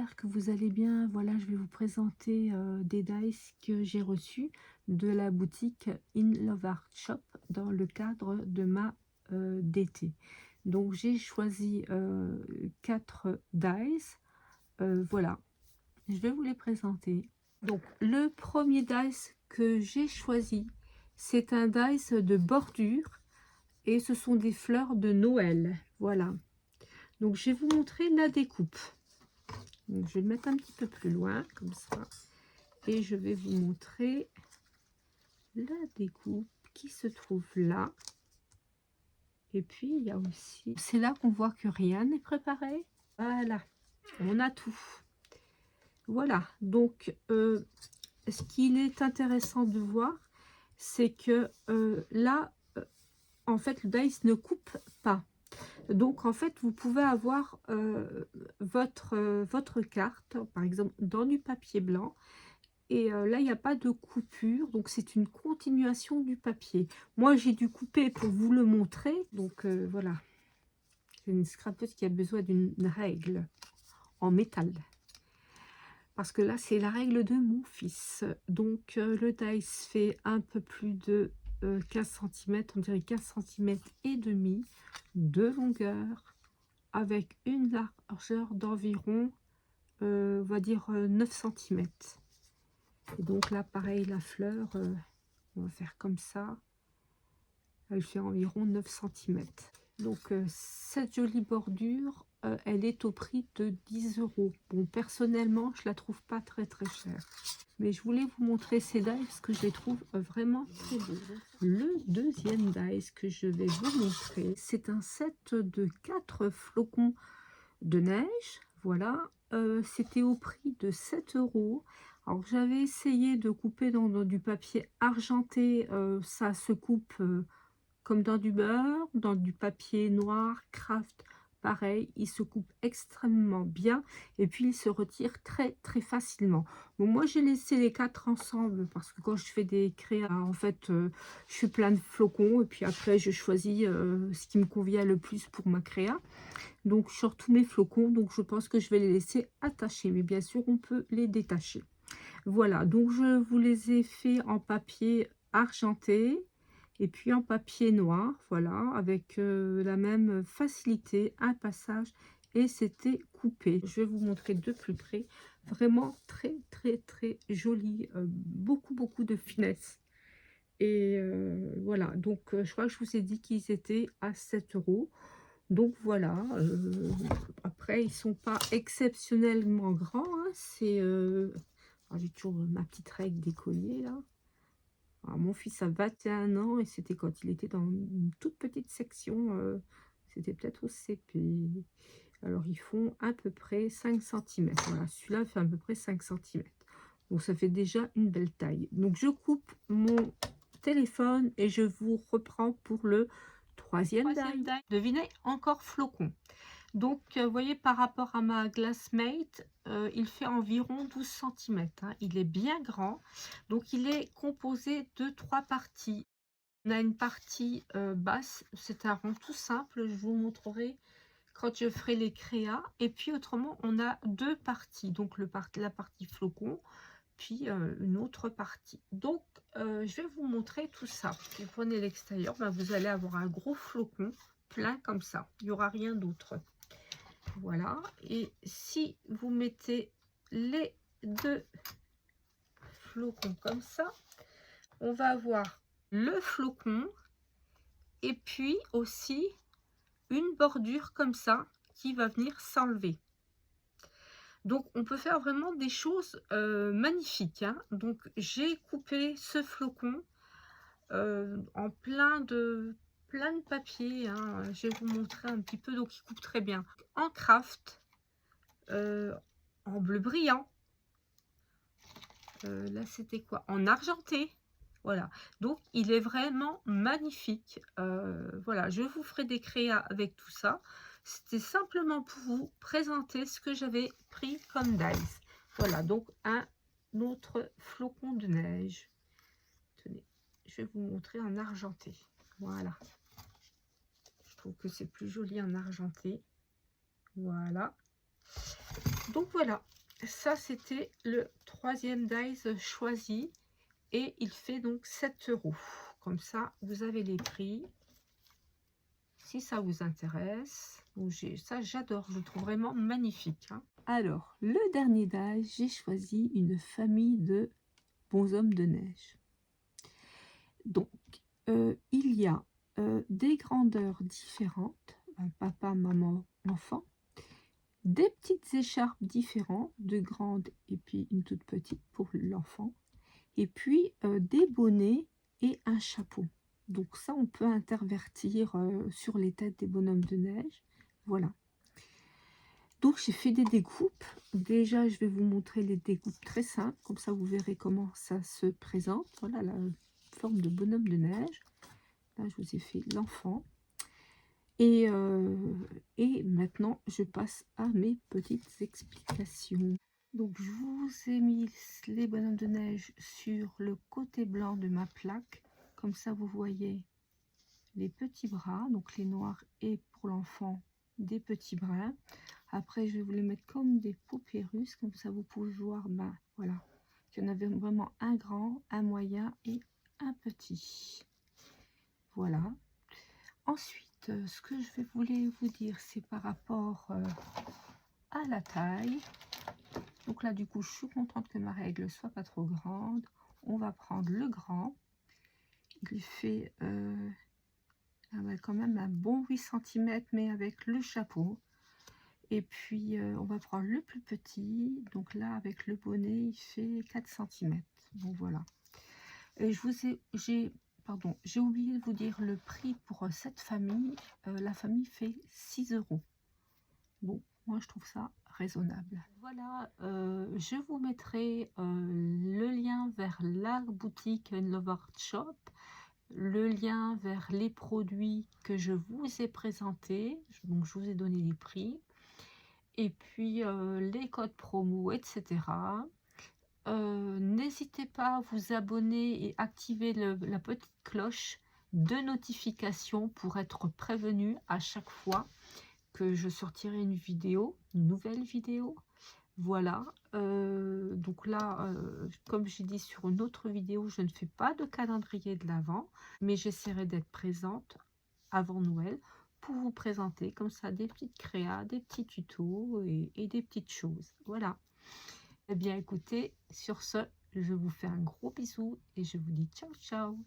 j'espère que vous allez bien. Voilà, je vais vous présenter des dice que j'ai reçus de la boutique In Love Art Shop dans le cadre de ma d'été. Donc j'ai choisi 4 dice. Voilà, je vais vous les présenter. Donc le premier dice que j'ai choisi, c'est un dice de bordure et ce sont des fleurs de Noël. Voilà. Donc je vais vous montrer la découpe. Donc, je vais le mettre un petit peu plus loin, comme ça. Et je vais vous montrer la découpe qui se trouve là. Et puis, il y a aussi... C'est là qu'on voit que rien n'est préparé. Voilà, on a tout. Voilà, donc, ce qu'il est intéressant de voir, c'est que là, en fait, le dice ne coupe pas. Donc, en fait, vous pouvez avoir votre carte, par exemple, dans du papier blanc. Et là, il n'y a pas de coupure, donc c'est une continuation du papier. Moi, j'ai dû couper pour vous le montrer. Donc, voilà. C'est une scrapeuse qui a besoin d'une règle en métal. Parce que là, c'est la règle de mon fils. Donc, le dice fait un peu plus de 15 cm, on dirait 15 cm et demi de longueur, avec une largeur d'environ, on va dire 9 cm. Et donc là, pareil, la fleur, on va faire comme ça. Elle fait environ 9 cm. Donc, cette jolie bordure, elle est au prix de 10 €. Bon, personnellement, je la trouve pas très chère. Mais je voulais vous montrer ces dies parce que je les trouve vraiment très beaux. Le deuxième dice que je vais vous montrer, c'est un set de 4 flocons de neige. Voilà, c'était au prix de 7 €. Alors j'avais essayé de couper dans du papier argenté, ça se coupe comme dans du beurre, dans du papier noir, craft, pareil, il se coupe extrêmement bien et puis il se retire très facilement. Bon, moi j'ai laissé les 4 ensemble parce que quand je fais des créas, en fait, je fais plein de flocons et puis après je choisis ce qui me convient le plus pour ma créa. Donc sur tous mes flocons, donc je pense que je vais les laisser attachés, mais bien sûr on peut les détacher. Voilà, donc je vous les ai fait en papier argenté et puis en papier noir, voilà, avec la même facilité, un passage, et c'était coupé. Je vais vous montrer de plus près, vraiment très joli, beaucoup de finesse. Et voilà, donc je crois que je vous ai dit qu'ils étaient à 7 €. Donc voilà, après ils sont pas exceptionnellement grands, hein, c'est j'ai toujours ma petite règle d'écolier là. Alors, mon fils a 21 ans et c'était quand il était dans une toute petite section, c'était peut-être au CP. Alors ils font à peu près 5 cm. Voilà, celui-là fait à peu près 5 cm. Donc ça fait déjà une belle taille. Donc je coupe mon téléphone et je vous reprends pour le troisième die. Devinez, encore flocon. Donc, vous voyez, par rapport à ma Glassmate, il fait environ 12 cm. Hein. Il est bien grand. Donc, il est composé de 3 parties. On a une partie basse, c'est un rond tout simple. Je vous montrerai quand je ferai les créas. Et puis, autrement, on a 2 parties. Donc, la partie flocon, puis une autre partie. Donc, je vais vous montrer tout ça. Vous prenez l'extérieur, ben, vous allez avoir un gros flocon plein comme ça. Il n'y aura rien d'autre. Voilà, et si vous mettez les 2 flocons comme ça, on va avoir le flocon et puis aussi une bordure comme ça qui va venir s'enlever. Donc on peut faire vraiment des choses magnifiques, hein. Donc j'ai coupé ce flocon en plein de papier, hein. Je vais vous montrer un petit peu, donc il coupe très bien en craft. En bleu brillant, là c'était quoi, en argenté, voilà, donc il est vraiment magnifique. Voilà, je vous ferai des créas avec tout ça. C'était simplement pour vous présenter ce que j'avais pris comme dice. Voilà, donc un autre flocon de neige. Tenez, je vais vous montrer en argenté. Voilà, je trouve que c'est plus joli en argenté. Voilà. Donc voilà, ça c'était le troisième dies choisi et il fait donc 7 €. Comme ça, vous avez les prix si ça vous intéresse. Donc ça, j'adore, je le trouve vraiment magnifique, hein. Alors, le dernier dies, j'ai choisi une famille de bonshommes de neige. Donc, il y a des grandeurs différentes, papa, maman, enfant, des petites écharpes différentes, de grandes et puis une toute petite pour l'enfant, et puis des bonnets et un chapeau. Donc ça, on peut intervertir sur les têtes des bonhommes de neige. Voilà. Donc j'ai fait des découpes. Déjà, je vais vous montrer les découpes très simples, comme ça vous verrez comment ça se présente. Voilà la forme de bonhomme de neige. Là, je vous ai fait l'enfant. Et maintenant, je passe à mes petites explications. Donc, je vous ai mis les bonhommes de neige sur le côté blanc de ma plaque. Comme ça, vous voyez les petits bras, donc les noirs et pour l'enfant, des petits bruns. Après, je vais vous les mettre comme des poupées russes. Comme ça, vous pouvez voir, ben, voilà, qu'il y en avait vraiment un grand, un moyen et un petit. Voilà. Ensuite, ce que je voulais vous dire, c'est par rapport à la taille. Donc là, du coup, je suis contente que ma règle soit pas trop grande. On va prendre le grand. Il fait quand même un bon 8 cm, mais avec le chapeau. Et puis, on va prendre le plus petit. Donc là, avec le bonnet, il fait 4 cm. Donc voilà. Et j'ai oublié de vous dire le prix pour cette famille. La famille fait 6 €. Bon, moi je trouve ça raisonnable. Voilà, je vous mettrai le lien vers la boutique Love Art Shop, le lien vers les produits que je vous ai présentés, donc je vous ai donné les prix, et puis les codes promo, etc. N'hésitez pas à vous abonner et activer la petite cloche de notification pour être prévenu à chaque fois que je sortirai une vidéo, une nouvelle vidéo. Voilà, donc là, comme j'ai dit sur une autre vidéo, je ne fais pas de calendrier de l'Avent, mais j'essaierai d'être présente avant Noël pour vous présenter comme ça des petites créas, des petits tutos et des petites choses. Voilà. Eh bien, écoutez, sur ce, je vous fais un gros bisou et je vous dis ciao, ciao.